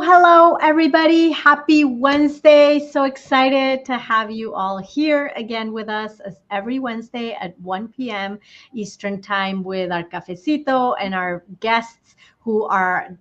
Hello, everybody. Happy Wednesday. So excited to have you all here again with us as every Wednesday at 1 p.m. Eastern Time with our Cafecito and our guests who are,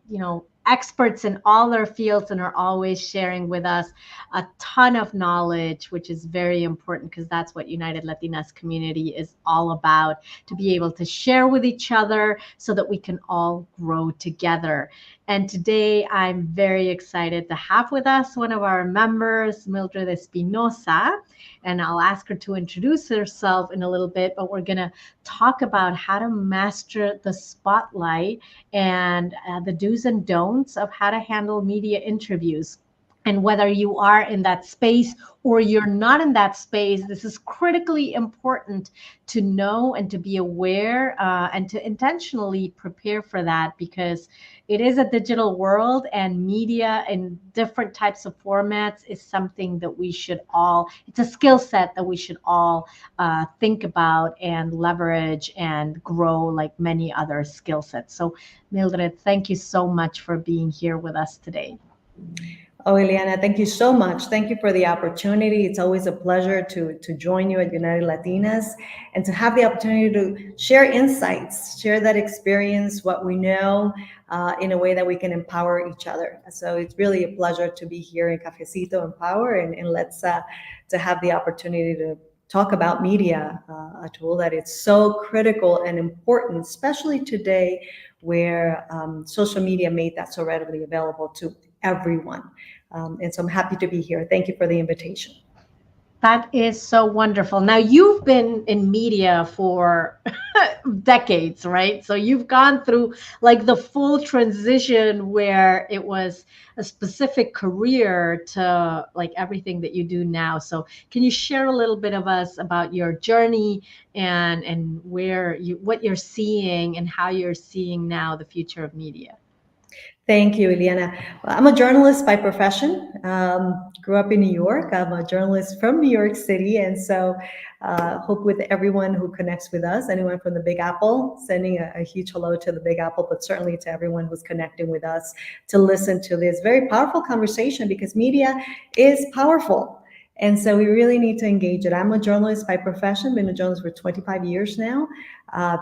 experts in all their fields and are always sharing with us a ton of knowledge, which is very important because that's what United Latinas community is all about, to be able to share with each other so that we can all grow together. And today I'm very excited to have with us one of our members, Mildred Espinoza. And I'll ask her to introduce herself in a little bit, but we're going to talk about how to master the spotlight and the do's and don'ts of how to handle media interviews. And whether you are in that space or you're not in that space, this is critically important to know and to be aware and to intentionally prepare for that, because it is a digital world, and media in different types of formats is something that we should all, it's a skill set that we should all think about and leverage and grow like many other skill sets. So Mildred, thank you so much for being here with us today. Oh, Eliana, thank you so much. Thank you for the opportunity. It's always a pleasure to join you at United Latinas and to have the opportunity to share insights, share that experience, what we know, in a way that we can empower each other. So it's really a pleasure to be here in Cafecito Empower, and let's to have the opportunity to talk about media, a tool that is so critical and important, especially today where social media made that so readily available to everyone. And so I'm happy to be here. Thank you for the invitation. That is so wonderful. Now, you've been in media for decades, right? So you've gone through like the full transition where it was a specific career to like everything that you do now. So can you share a little bit of us about your journey and where you, what you're seeing and how you're seeing now the future of media? Thank you, Eliana. Well, I'm a journalist by profession. Grew up in New York. I'm a journalist from New York City, and so hope with everyone who connects with us, anyone from the Big Apple, sending a huge hello to the Big Apple, but certainly to everyone who's connecting with us to listen to this very powerful conversation, because media is powerful. And so we really need to engage it. I'm a journalist by profession, been a journalist for 25 years now.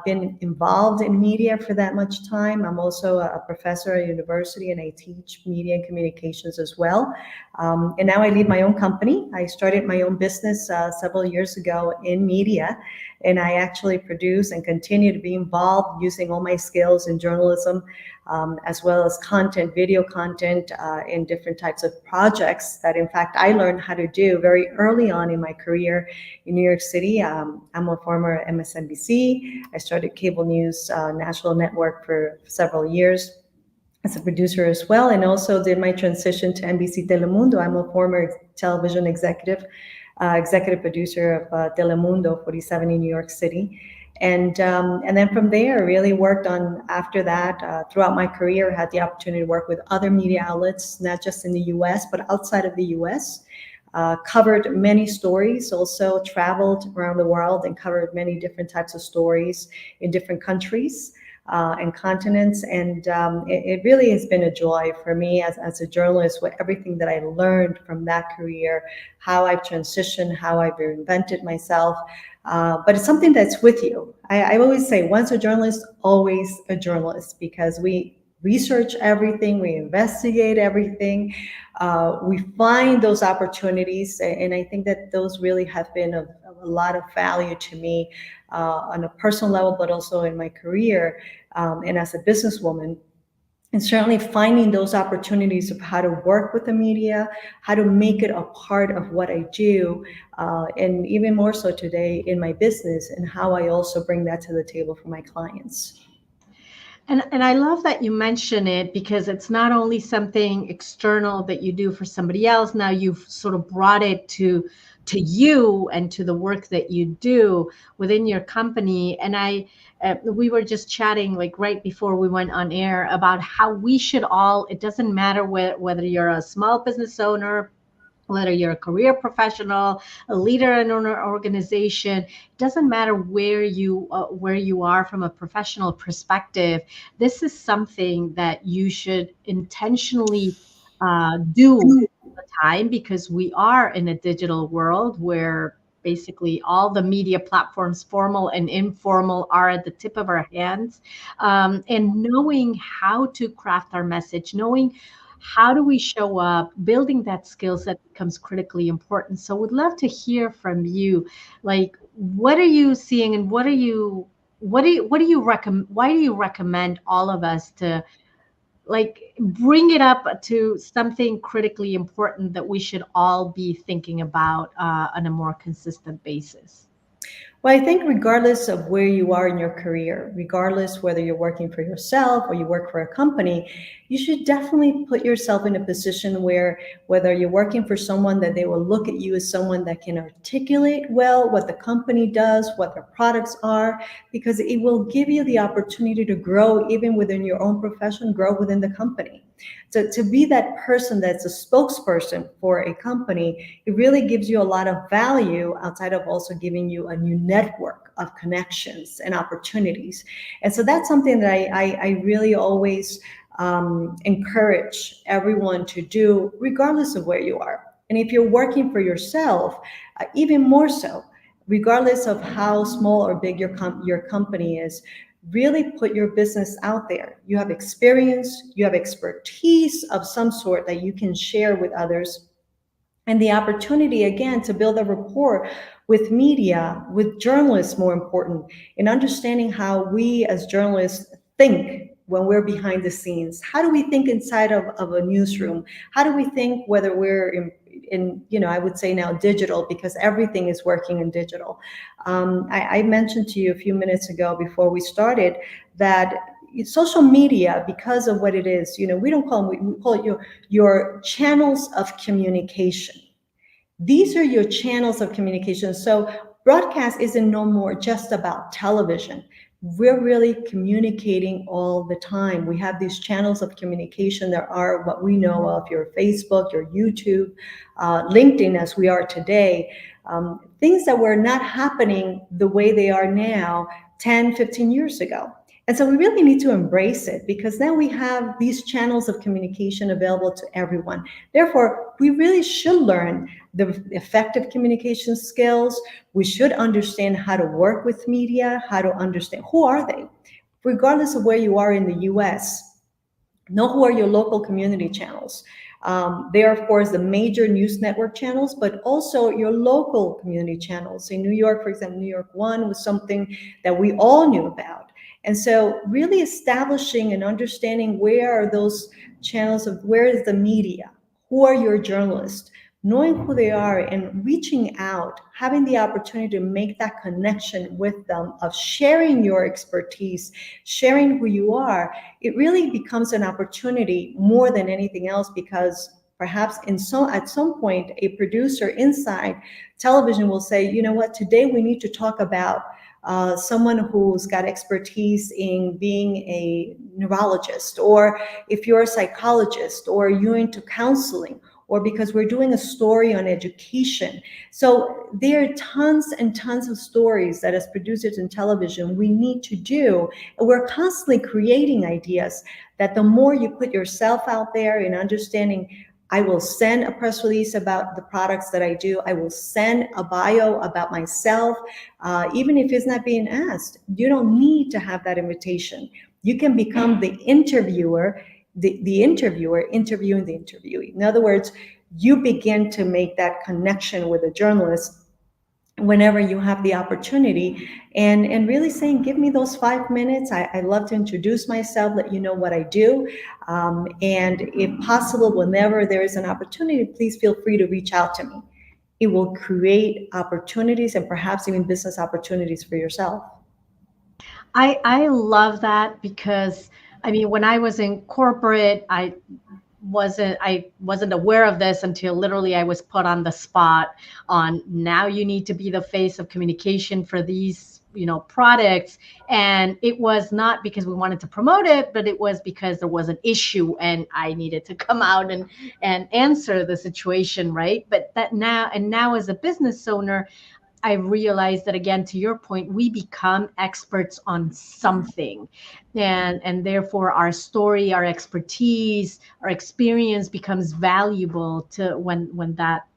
Been involved in media for that much time. I'm also a professor at university, and I teach media and communications as well. And now I lead my own company. I started my own business several years ago in media, and I actually produce and continue to be involved using all my skills in journalism, as well as content, video content, in different types of projects that, in fact, I learned how to do very early on in my career in New York City. I'm a former MSNBC. I started cable news national network for several years as a producer as well, and also did my transition to NBC Telemundo. I'm a former television executive producer of Telemundo 47 in New York City. And then from there, really worked on, after that, throughout my career, had the opportunity to work with other media outlets, not just in the US, but outside of the US. Covered many stories, also traveled around the world and covered many different types of stories in different countries and continents. And it really has been a joy for me as a journalist, with everything that I learned from that career, how I've transitioned, how I've reinvented myself. But it's something that's with you. I always say, once a journalist, always a journalist, because we research everything, we investigate everything, we find those opportunities, and I think that those really have been of a lot of value to me on a personal level, but also in my career and as a businesswoman. And certainly finding those opportunities of how to work with the media, how to make it a part of what I do, and even more so today in my business, and how I also bring that to the table for my clients. And I love that you mention it, because it's not only something external that you do for somebody else. Now you've sort of brought it to you and to the work that you do within your company. And we were just chatting like right before we went on air about how we should all, it doesn't matter whether you're a small business owner, whether you're a career professional, a leader in an organization, it doesn't matter where you are from a professional perspective. This is something that you should intentionally do the time, because we are in a digital world where basically all the media platforms, formal and informal, are at the tip of our hands. And knowing how to craft our message, knowing how do we show up, building that skill set becomes critically important. So would love to hear from you. Like, what are you seeing, and what do you recommend, why do you recommend all of us to like bring it up to something critically important that we should all be thinking about on a more consistent basis? Well, I think regardless of where you are in your career, regardless whether you're working for yourself or you work for a company, you should definitely put yourself in a position where whether you're working for someone, that they will look at you as someone that can articulate well what the company does, what their products are, because it will give you the opportunity to grow even within your own profession, grow within the company. To be that person that's a spokesperson for a company, it really gives you a lot of value outside of also giving you a new network of connections and opportunities. And so that's something that I really always encourage everyone to do, regardless of where you are. And if you're working for yourself, even more so, regardless of how small or big your company is, really put your business out there. You have experience, you have expertise of some sort that you can share with others, and the opportunity again to build a rapport with media, with journalists, more important, in understanding how we as journalists think when we're behind the scenes. How do we think inside of a newsroom? How do we think whether we're I would say now digital, because everything is working in digital. I mentioned to you a few minutes ago before we started that social media, because of what it is, we don't call them, we call it your channels of communication. These are your channels of communication. So broadcast isn't no more just about television. We're really communicating all the time. We have these channels of communication. There are what we know of your Facebook, your YouTube, LinkedIn, as we are today. Things that were not happening the way they are now 10, 15 years ago. And so we really need to embrace it, because now we have these channels of communication available to everyone. Therefore, we really should learn the effective communication skills. We should understand how to work with media, how to understand who are they. Regardless of where you are in the US, know who are your local community channels. They are, of course, the major news network channels, but also your local community channels. In New York, for example, New York One was something that we all knew about. And so really establishing and understanding where are those channels of where is the media, who are your journalists, knowing who they are and reaching out, having the opportunity to make that connection with them, of sharing your expertise, sharing who you are, it really becomes an opportunity more than anything else, because perhaps at some point a producer inside television will say, you know what, today we need to talk about someone who's got expertise in being a neurologist, or if you're a psychologist, or you're into counseling, or because we're doing a story on education. So there are tons and tons of stories that as producers in television we need to do. And we're constantly creating ideas that the more you put yourself out there in understanding, I will send a press release about the products that I do. I will send a bio about myself, even if it's not being asked. You don't need to have that invitation. You can become the interviewer, the interviewer interviewing the interviewee. In other words, you begin to make that connection with a journalist whenever you have the opportunity, and really saying, give me those 5 minutes. I love to introduce myself, let you know what I do. And if possible, whenever there is an opportunity, please feel free to reach out to me. It will create opportunities and perhaps even business opportunities for yourself. I love that, because I mean, when I was in corporate, I wasn't aware of this until literally I was put on the spot on, now you need to be the face of communication for these, products. And it was not because we wanted to promote it, but it was because there was an issue and I needed to come out and answer the situation, right? But that now, and now as a business owner, I realized that, again, to your point, we become experts on something, and therefore our story, our expertise, our experience becomes valuable to when that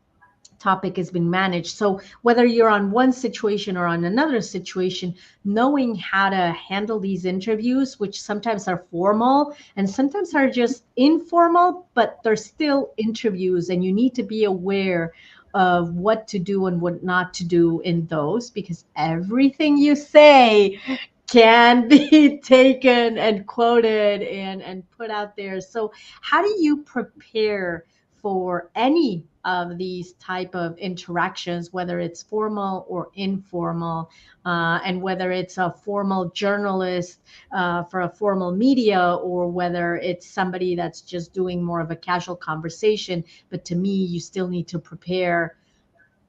topic is being managed. So whether you're on one situation or on another situation, knowing how to handle these interviews, which sometimes are formal and sometimes are just informal, but they're still interviews, and you need to be aware of what to do and what not to do in those, because everything you say can be taken and quoted and put out there. So how do you prepare for any of these type of interactions, whether it's formal or informal, and whether it's a formal journalist for a formal media, or whether it's somebody that's just doing more of a casual conversation? But to me, you still need to prepare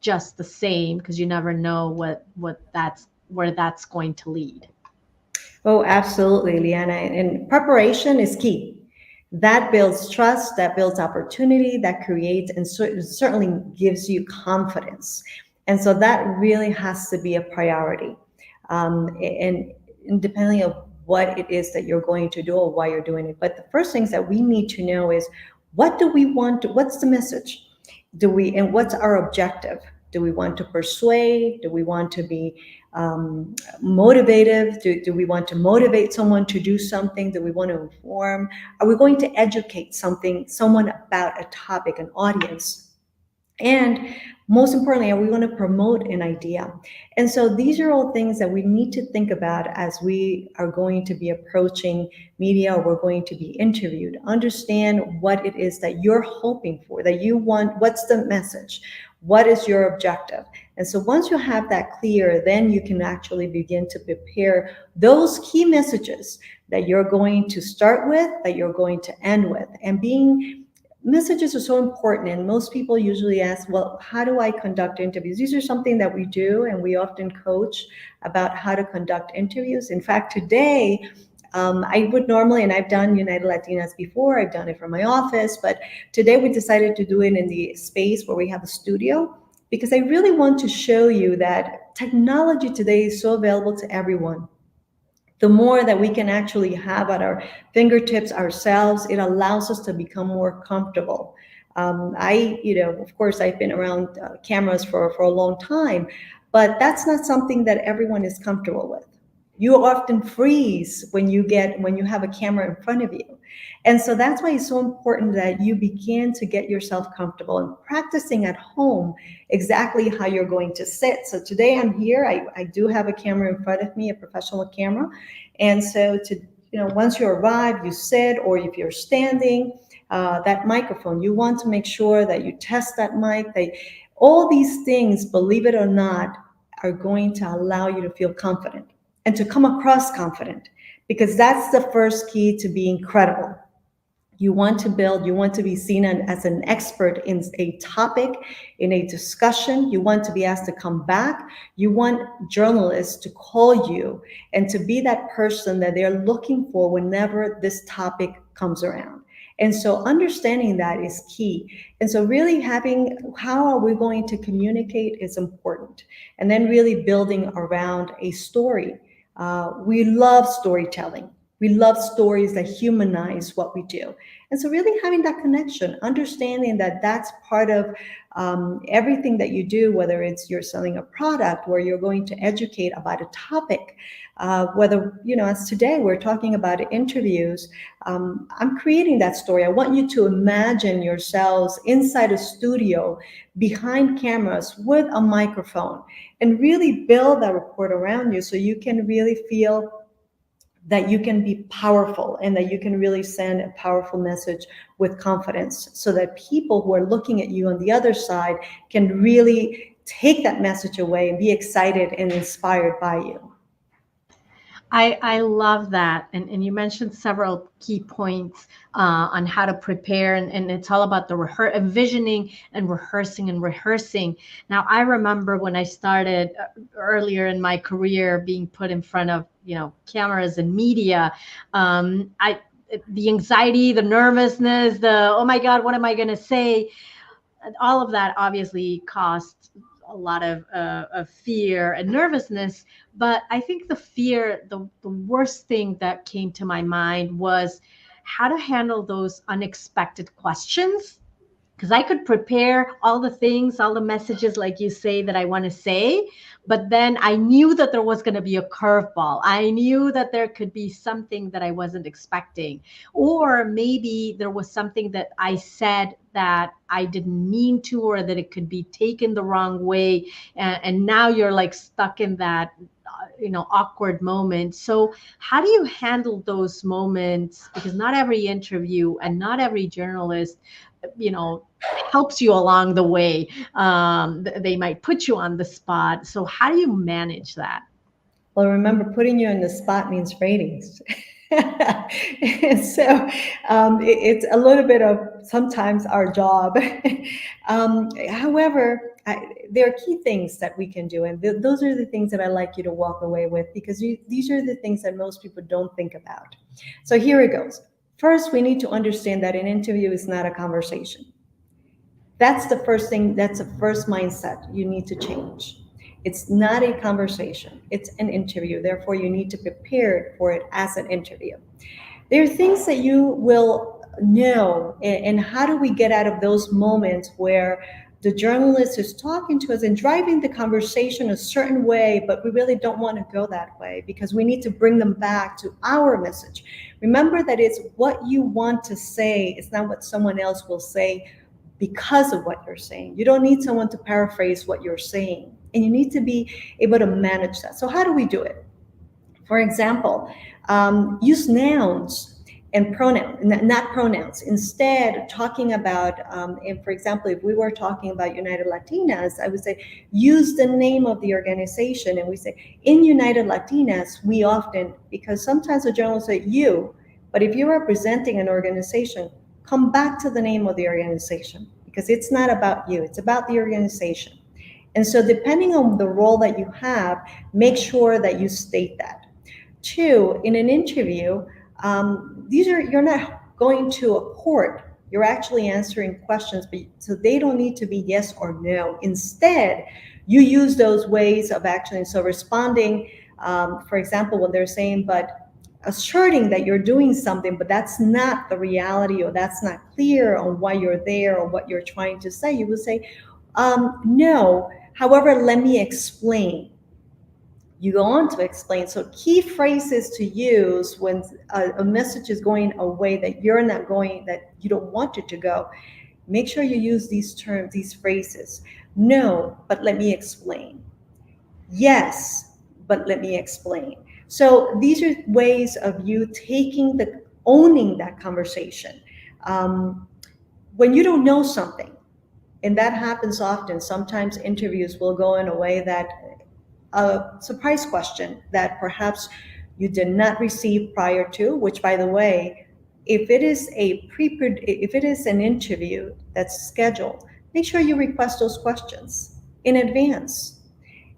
just the same, because you never know what that's where that's going to lead. Oh, absolutely, Liana. And preparation is key. That builds trust, that builds opportunity, that creates and certainly gives you confidence. And so that really has to be a priority. And depending on what it is that you're going to do or why you're doing it. But the first things that we need to know is, what do we want to, what's the message? And what's our objective? Do we want to persuade? Do we want to be motivative? Do we want to motivate someone to do something? Do we want to inform? Are we going to educate someone about a topic, an audience? And most importantly, are we going to promote an idea? And so these are all things that we need to think about as we are going to be approaching media, or we're going to be interviewed. Understand what it is that you're hoping for, that you want. What's the message? What is your objective? And so once you have that clear, then you can actually begin to prepare those key messages that you're going to start with, that you're going to end with. And being messages are so important, and most people usually ask, well, how do I conduct interviews? These are something that we do, and we often coach about how to conduct interviews. In fact, today, I would normally, and I've done United Latinas before, I've done it from my office, but today we decided to do it in the space where we have a studio, because I really want to show you that technology today is so available to everyone. The more that we can actually have at our fingertips ourselves, it allows us to become more comfortable. Of course, I've been around cameras for a long time, but that's not something that everyone is comfortable with. You often freeze when you have a camera in front of you. And so that's why it's so important that you begin to get yourself comfortable and practicing at home exactly how you're going to sit. So today I'm here. I do have a camera in front of me, a professional camera. And so once you arrive, you sit, or if you're standing, that microphone, you want to make sure that you test that mic. All these things, believe it or not, are going to allow you to feel confident and to come across confident, because that's the first key to being credible. You want to build, you want to be seen as an expert in a topic, in a discussion. You want to be asked to come back. You want journalists to call you and to be that person that they're looking for whenever this topic comes around. And so understanding that is key. And so really having, how are we going to communicate is important. And then really building around a story. We love storytelling. We love stories that humanize what we do. And so, really having that connection, understanding that that's part of everything that you do, whether it's you're selling a product, where you're going to educate about a topic, whether, as today we're talking about interviews, I'm creating that story. I want you to imagine yourselves inside a studio behind cameras with a microphone, and really build that rapport around you so you can really feel that you can be powerful and that you can really send a powerful message with confidence, so that people who are looking at you on the other side can really take that message away and be excited and inspired by you. I love that. And you mentioned several key points on how to prepare, and it's all about the envisioning and rehearsing and rehearsing. Now, I remember when I started earlier in my career being put in front of, cameras and media, I the anxiety, the nervousness, the, oh my God, what am I going to say? All of that obviously cost a a lot of fear and nervousness. But I think the worst thing that came to my mind was how to handle those unexpected questions, because I could prepare all the things, all the messages, like you say, that I want to say, but then I knew that there was going to be a curveball. I knew that there could be something that I wasn't expecting, or maybe there was something that I said that I didn't mean to, or that it could be taken the wrong way, and now you're like stuck in that awkward moment. So how do you handle those moments, because not every interview and not every journalist you know helps you along the way. They might put you on the spot, so how do you manage that? Well, remember, putting you on the spot means ratings. And so it's a little bit of sometimes our job. However, there are key things that we can do, and those are the things that I like you to walk away with, because these are the things that most people don't think about. So here it goes. First, we need to understand that an interview is not a conversation. That's the first thing, that's the first mindset you need to change. It's not a conversation, it's an interview. Therefore, you need to prepare for it as an interview. There are things that you will know, and how do we get out of those moments where the journalist is talking to us and driving the conversation a certain way, but we really don't want to go that way, because we need to bring them back to our message. Remember that it's what you want to say, it's not what someone else will say because of what you're saying. You don't need someone to paraphrase what you're saying, and you need to be able to manage that. So how do we do it? For example, use nouns and pronouns, not pronouns. Instead, talking about, and for example, if we were talking about United Latinas, I would say use the name of the organization, and we say in United Latinas, we often, because sometimes the journalists say you, but if you're representing an organization, come back to the name of the organization, because it's not about you, it's about the organization. And so depending on the role that you have, make sure that you state that. Two, in an interview, you're not going to a court. You're actually answering questions, but so they don't need to be yes or no. Instead, you use those ways of action. So responding, for example, when they're saying, but asserting that you're doing something, but that's not the reality, or that's not clear on why you're there or what you're trying to say, you would say, no, however, let me explain. You go on to explain. So key phrases to use when a message is going a way that you're not going, that you don't want it to go. Make sure you use these terms, these phrases. No, but let me explain. Yes, but let me explain. So these are ways of you owning that conversation. When you don't know something, and that happens often, sometimes interviews will go in a way that a surprise question that perhaps you did not receive prior to, which, by the way, if it is an interview that's scheduled, make sure you request those questions in advance.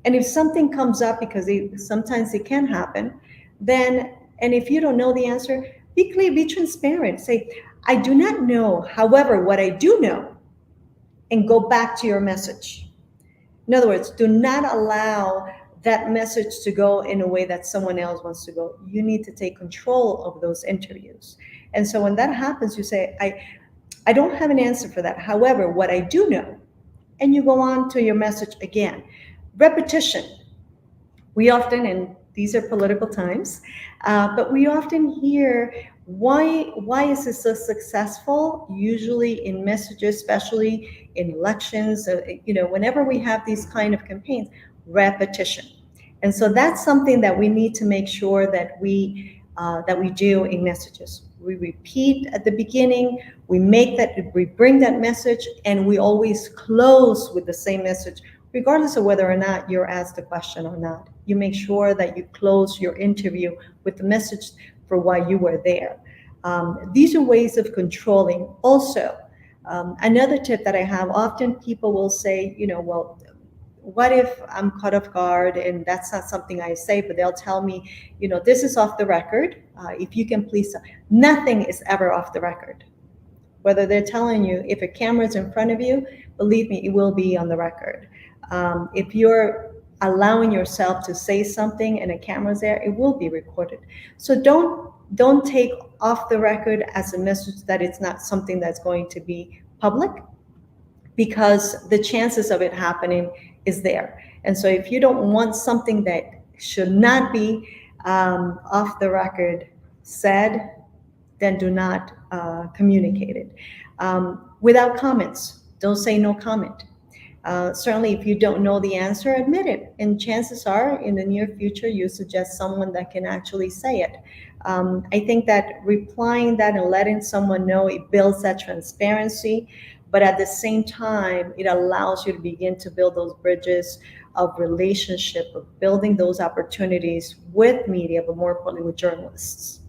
And if something comes up, because sometimes it can happen, then, and if you don't know the answer, be clear, be transparent. Say, I do not know, however, what I do know, and go back to your message. In other words, do not allow that message to go in a way that someone else wants to go. You need to take control of those interviews. And so when that happens, you say, I don't have an answer for that. However, what I do know, and you go on to your message again. Repetition. We often, and these are political times, but we often hear, why is this so successful? Usually in messages, especially in elections, whenever we have these kind of campaigns, repetition. And so that's something that we need to make sure that we do in messages. We repeat at the beginning, we bring that message, and we always close with the same message, regardless of whether or not you're asked a question or not. You make sure that you close your interview with the message for why you were there. These are ways of controlling. Also, another tip that I have, often people will say, well, what if I'm caught off guard and that's not something I say, but they'll tell me, this is off the record. If you can please, nothing is ever off the record. Whether they're telling you, if a camera's in front of you, believe me, it will be on the record. If you're allowing yourself to say something and a camera's there, it will be recorded. So don't take off the record as a message that it's not something that's going to be public, because the chances of it happening is there. And so if you don't want something that should not be off the record said, then do not communicate it. Without comments, don't say no comment. Certainly, if you don't know the answer, admit it. And chances are, in the near future, you suggest someone that can actually say it. I think that replying that and letting someone know, it builds that transparency, but at the same time, it allows you to begin to build those bridges of relationship, of building those opportunities with media, but more importantly with journalists.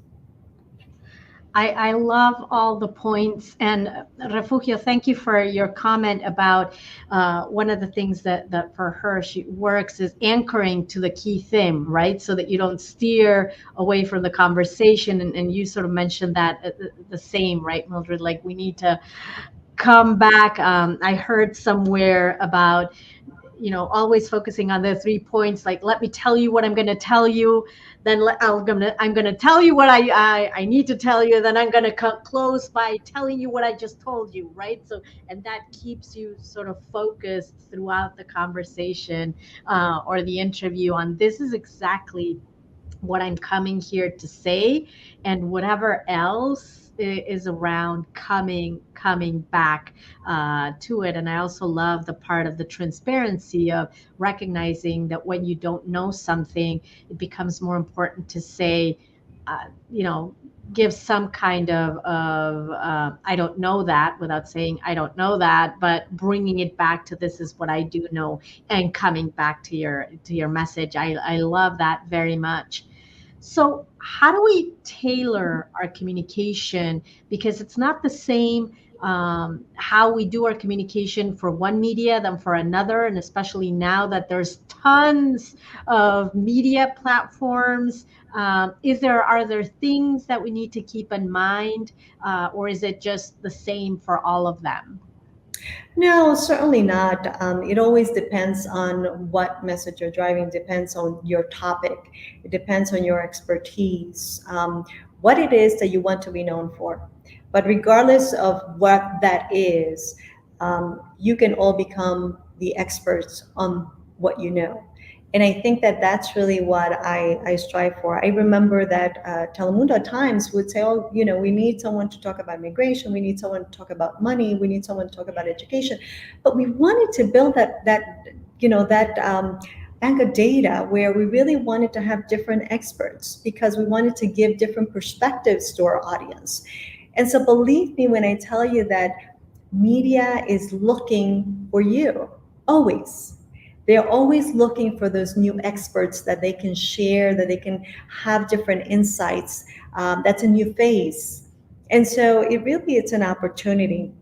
I love all the points. And Refugio, thank you for your comment about one of the things that for her, she works is anchoring to the key theme, right? So that you don't steer away from the conversation. And you sort of mentioned that the same, right, Mildred? Like we need to come back. I heard somewhere about always focusing on the 3 points, like let me tell you what I'm going to tell you, then I'm going to tell you what I need to tell you, then I'm going to close by telling you what I just told you, right? So and that keeps you sort of focused throughout the conversation or the interview on this is exactly what I'm coming here to say, and whatever else is around coming back to it. And I also love the part of the transparency of recognizing that when you don't know something, it becomes more important to say, uh, you know, give some kind of I don't know that without saying I don't know that, but bringing it back to this is what I do know and coming back to your message. I love that very much. So, how do we tailor our communication? Because it's not the same how we do our communication for one media than for another. And especially now that there's tons of media platforms, are there things that we need to keep in mind, or is it just the same for all of them? No, certainly not. It always depends on what message you're driving, it depends on your topic, it depends on your expertise, what it is that you want to be known for. But regardless of what that is, you can all become the experts on what you know. And I think that that's really what I strive for. I remember that Telemundo at times would say, oh, we need someone to talk about migration, we need someone to talk about money, we need someone to talk about education. But we wanted to build that bank of data where we really wanted to have different experts because we wanted to give different perspectives to our audience. And so believe me when I tell you that media is looking for you always. They're always looking for those new experts that they can share, that they can have different insights. That's a new phase. And so it really it's an opportunity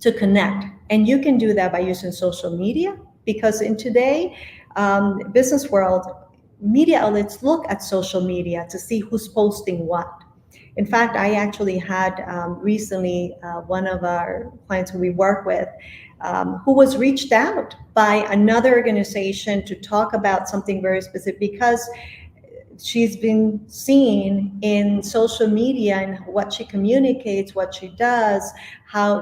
to connect. And you can do that by using social media because in today business world, media outlets look at social media to see who's posting what. In fact, I actually had recently one of our clients who we work with who was reached out by another organization to talk about something very specific because she's been seen in social media and what she communicates, what she does, how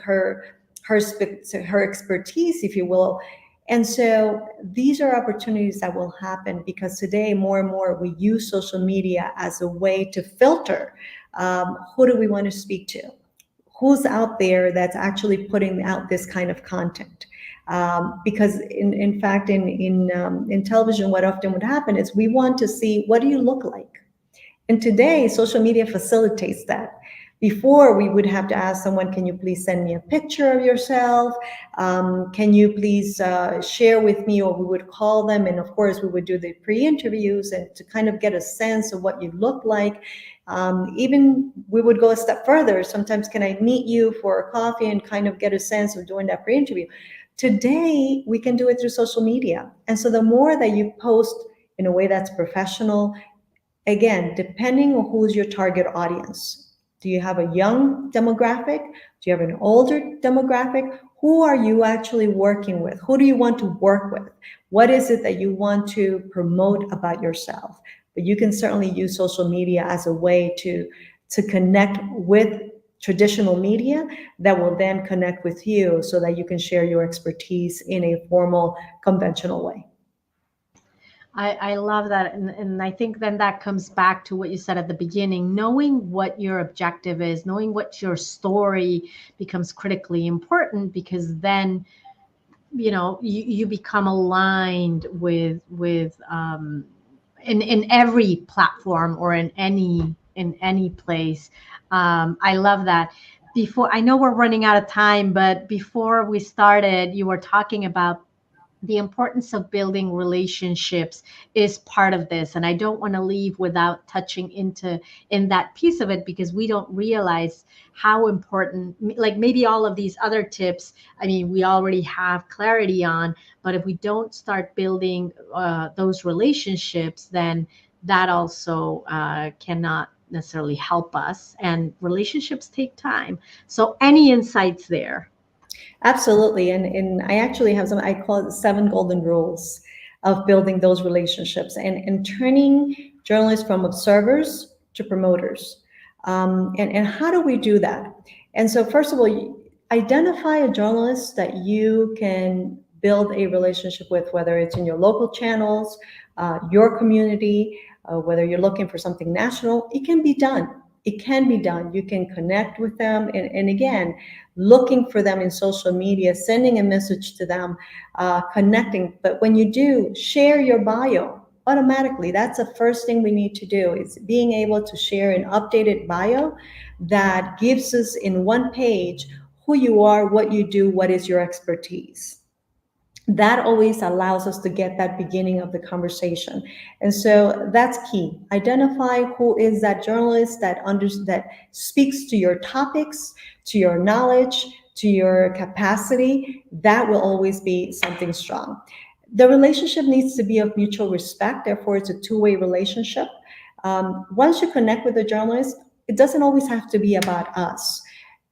her expertise, if you will. And so these are opportunities that will happen because today more and more we use social media as a way to filter who do we want to speak to, who's out there that's actually putting out this kind of content. Because in fact, in television, what often would happen is we want to see what do you look like. And today, social media facilitates that. Before, we would have to ask someone, can you please send me a picture of yourself? Can you please share with me? Or we would call them. And of course, we would do the pre-interviews and to kind of get a sense of what you look like. Even we would go a step further. Sometimes, can I meet you for a coffee and kind of get a sense of doing that pre-interview? Today, we can do it through social media. And so the more that you post in a way that's professional, again, depending on who's your target audience, Do you have a young demographic? Do you have an older demographic? Who are you actually working with? Who do you want to work with? What is it that you want to promote about yourself? But you can certainly use social media as a way to connect with traditional media that will then connect with you so that you can share your expertise in a formal, conventional way. I love that. And I think then that comes back to what you said at the beginning. Knowing what your objective is, knowing what your story becomes critically important, because then you become aligned with in every platform or in any place. I love that. Before, I know we're running out of time, but before we started, you were talking about the importance of building relationships is part of this, and I don't want to leave without touching into in that piece of it, because we don't realize how important, like maybe all of these other tips, I mean, we already have clarity on, but if we don't start building those relationships, then that also cannot necessarily help us, and relationships take time. So any insights there? Absolutely. And I actually have some, I call it the seven golden rules of building those relationships and turning journalists from observers to promoters. And how do we do that? And so, first of all, identify a journalist that you can build a relationship with, whether it's in your local channels, your community, whether you're looking for something national. It can be done. It can be done. You can connect with them. And again, looking for them in social media, sending a message to them, connecting. But when you do, share your bio automatically. That's the first thing we need to do, is being able to share an updated bio that gives us in one page who you are, what you do, what is your expertise. That always allows us to get that beginning of the conversation. And so that's key. Identify who is that journalist that speaks to your topics, to your knowledge, to your capacity. That will always be something strong. The relationship needs to be of mutual respect. Therefore, it's a two-way relationship. Once you connect with a journalist, it doesn't always have to be about us.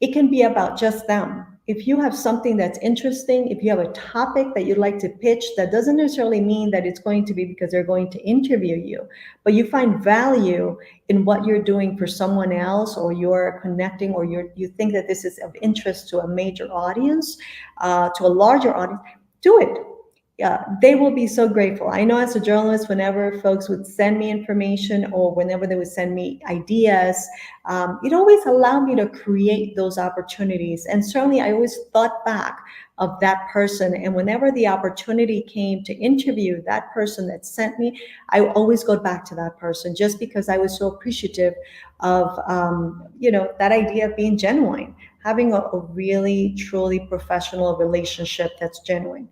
It can be about just them. If you have something that's interesting, if you have a topic that you'd like to pitch, that doesn't necessarily mean that it's going to be because they're going to interview you, but you find value in what you're doing for someone else, or you're connecting, or you think that this is of interest to a major audience, to a larger audience, do it. Yeah, they will be so grateful. I know as a journalist, whenever folks would send me information or whenever they would send me ideas, it always allowed me to create those opportunities. And certainly I always thought back of that person. And whenever the opportunity came to interview that person that sent me, I always go back to that person, just because I was so appreciative of, that idea of being genuine, having a really, truly professional relationship that's genuine.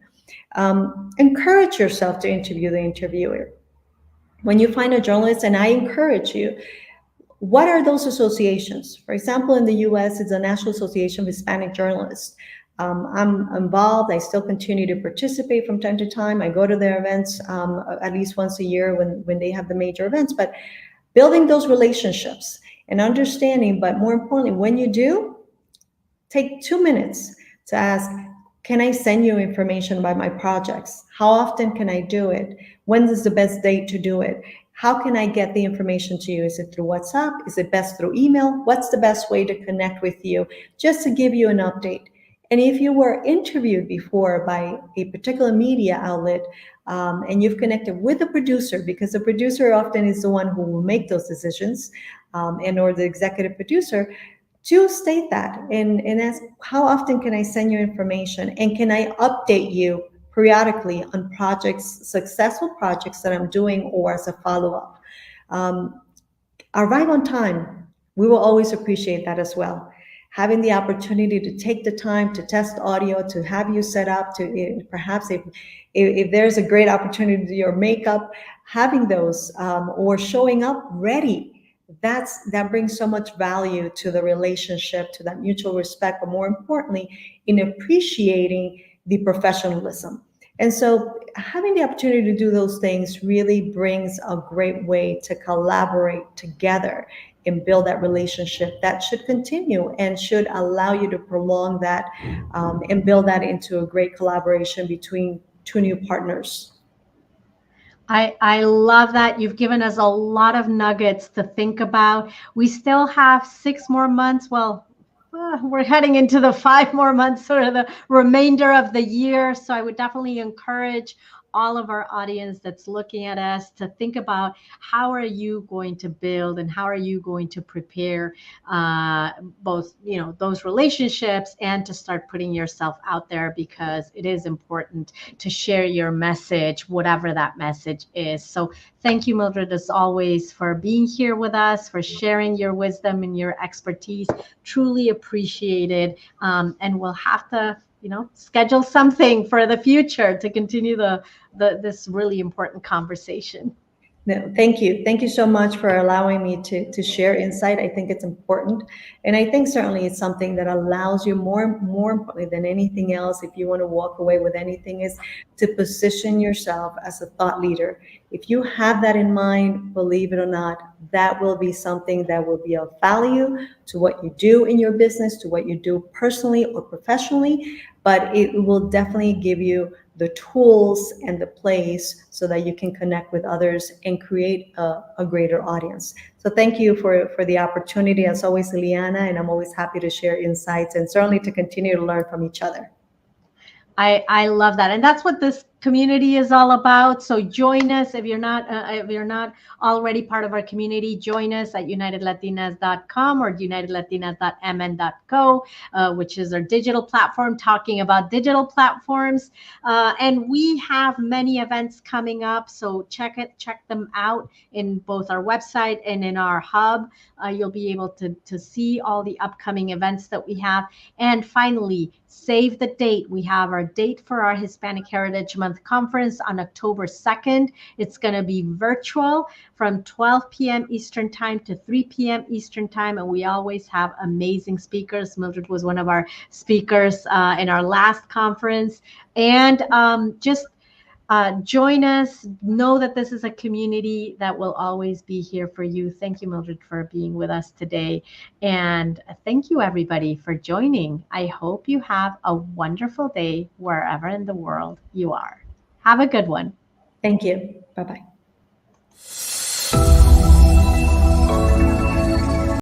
Encourage yourself to interview the interviewer. When you find a journalist, and I encourage you, what are those associations? For example, in the US, it's the National Association of Hispanic Journalists. I'm involved. I still continue to participate from time to time. I go to their events at least once a year when they have the major events. But building those relationships and understanding, but more importantly, when you do, take 2 minutes to ask, can I send you information about my projects? How often can I do it? When is the best date to do it? How can I get the information to you? Is it through WhatsApp? Is it best through email? What's the best way to connect with you? Just to give you an update. And if you were interviewed before by a particular media outlet, and you've connected with a producer, because the producer often is the one who will make those decisions, and or the executive producer, to state that and ask, how often can I send you information, and can I update you periodically on projects, successful projects that I'm doing, or as a follow-up. Arrive on time. We will always appreciate that as well. Having the opportunity to take the time to test audio, to have you set up, to perhaps if there's a great opportunity to do your makeup, having those, or showing up ready. That brings so much value to the relationship, to that mutual respect, but more importantly, in appreciating the professionalism. And so having the opportunity to do those things really brings a great way to collaborate together and build that relationship that should continue and should allow you to prolong that, and build that into a great collaboration between two new partners. I love that. You've given us a lot of nuggets to think about. We still have 6 more months. Well, we're heading into the 5 more months, sort of the remainder of the year. So I would definitely encourage all of our audience that's looking at us to think about how are you going to build and how are you going to prepare both those relationships and to start putting yourself out there, because it is important to share your message, whatever that message is. So thank you, Mildred, as always, for being here with us, for sharing your wisdom and your expertise. Truly appreciated. And we'll have to, schedule something for the future to continue this really important conversation. No, thank you. Thank you so much for allowing me to share insight. I think it's important. And I think certainly it's something that allows you more importantly than anything else, if you want to walk away with anything, is to position yourself as a thought leader. If you have that in mind, believe it or not, that will be something that will be of value to what you do in your business, to what you do personally or professionally, but it will definitely give you the tools and the place so that you can connect with others and create a greater audience. So thank you for the opportunity, as always, Liana, and I'm always happy to share insights and certainly to continue to learn from each other. I love that, and that's what this community is all about. So join us if you're not already part of our community. Join us at unitedlatinas.com or unitedlatinas.mn.co, which is our digital platform talking about digital platforms. And we have many events coming up, so check them out in both our website and in our hub. You'll be able to see all the upcoming events that we have. And finally, save the date. We have our date for our Hispanic Heritage Month conference on October 2nd. It's going to be virtual from 12 p.m. Eastern Time to 3 p.m. Eastern Time. And we always have amazing speakers. Mildred was one of our speakers in our last conference. And just join us. Know that this is a community that will always be here for you. Thank you, Mildred, for being with us today. And thank you, everybody, for joining. I hope you have a wonderful day wherever in the world you are. Have a good one. Thank you. Bye-bye.